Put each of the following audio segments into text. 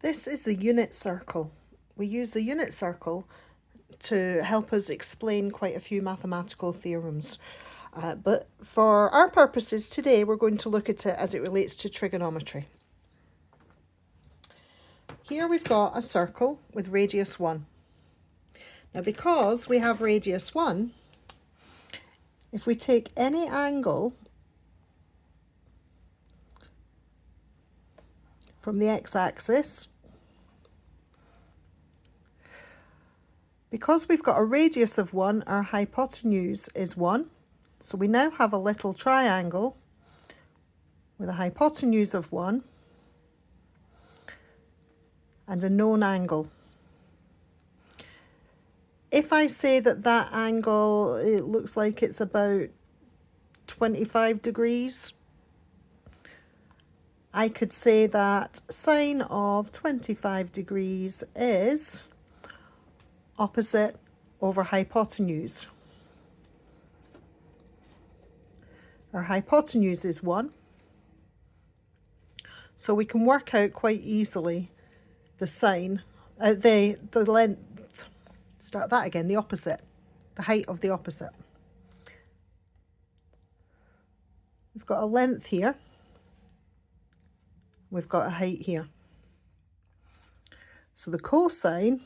This is the unit circle. We use the unit circle to help us explain quite a few mathematical theorems. But for our purposes today, we're going to look at it as it relates to trigonometry. Here we've got a circle with radius 1. Now because we have radius 1, if we take any angle from the x-axis, because we've got a radius of 1, our hypotenuse is 1. So we now have a little triangle with a hypotenuse of 1 and a known angle. If I say that that angle, it looks like it's about 25 degrees, I could say that sine of 25 degrees is opposite over hypotenuse. Our hypotenuse is 1. So we can work out quite easily the sine, the length, start that again, the opposite, the height of the opposite. We've got a length here. We've got a height here. So the cosine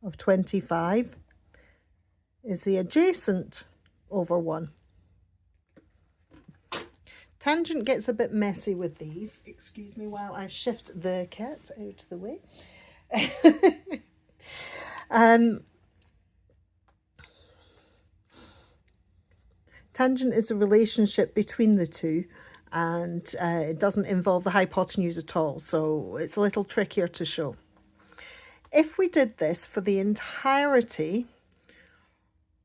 of 25 is the adjacent over 1. Tangent gets a bit messy with these. Excuse me while I shift the cat out of the way. Tangent is a relationship between the two, and it doesn't involve the hypotenuse at all, so it's a little trickier to show. If we did this for the entirety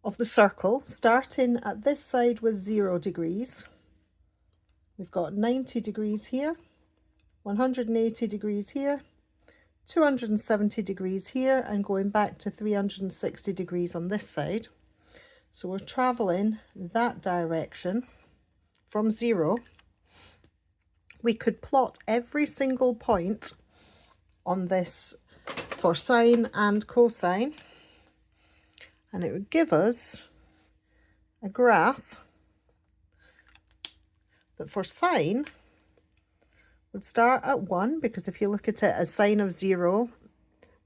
of the circle, starting at this side with 0 degrees, we've got 90 degrees here, 180 degrees here, 270 degrees here, and going back to 360 degrees on this side. So we're traveling that direction from 0. We could plot every single point on this for sine and cosine, and it would give us a graph that for sine would start at 1, because if you look at it as sine of 0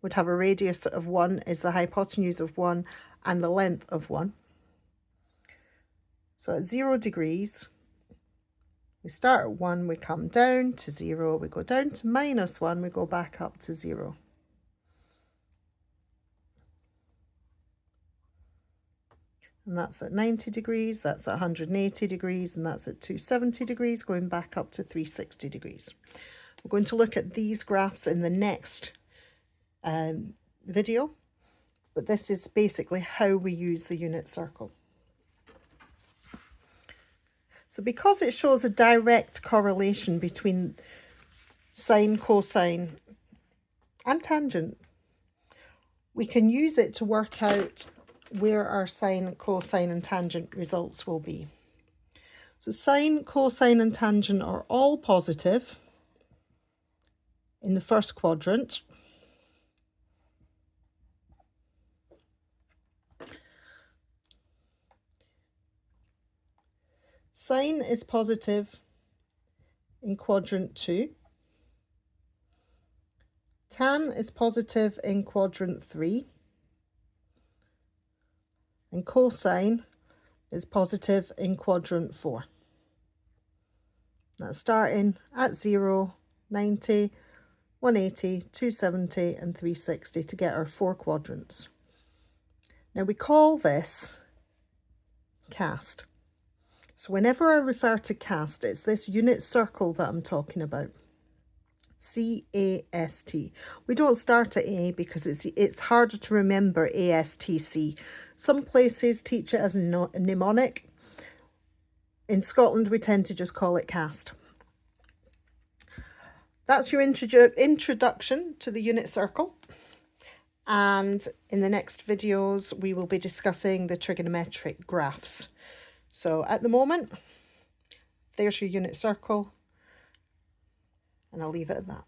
would have a radius of 1 is the hypotenuse of 1 and the length of 1. So at 0 degrees, we start at 1, we come down to 0, we go down to -1, we go back up to 0. And that's at 90 degrees, that's at 180 degrees, and that's at 270 degrees, going back up to 360 degrees. We're going to look at these graphs in the next video, but this is basically how we use the unit circle. So because it shows a direct correlation between sine, cosine, and tangent, we can use it to work out where our sine, cosine, and tangent results will be. So sine, cosine, and tangent are all positive in the first quadrant. Sine is positive in quadrant 2. Tan is positive in quadrant 3. And cosine is positive in quadrant 4. That's starting at 0, 90, 180, 270, and 360 to get our 4 quadrants. Now we call this cast. So whenever I refer to cast, it's this unit circle that I'm talking about. C-A-S-T. We don't start at A because it's harder to remember A-S-T-C. Some places teach it as a mnemonic. In Scotland, we tend to just call it cast. That's your introduction to the unit circle. And in the next videos, we will be discussing the trigonometric graphs. So at the moment, there's your unit circle, and I'll leave it at that.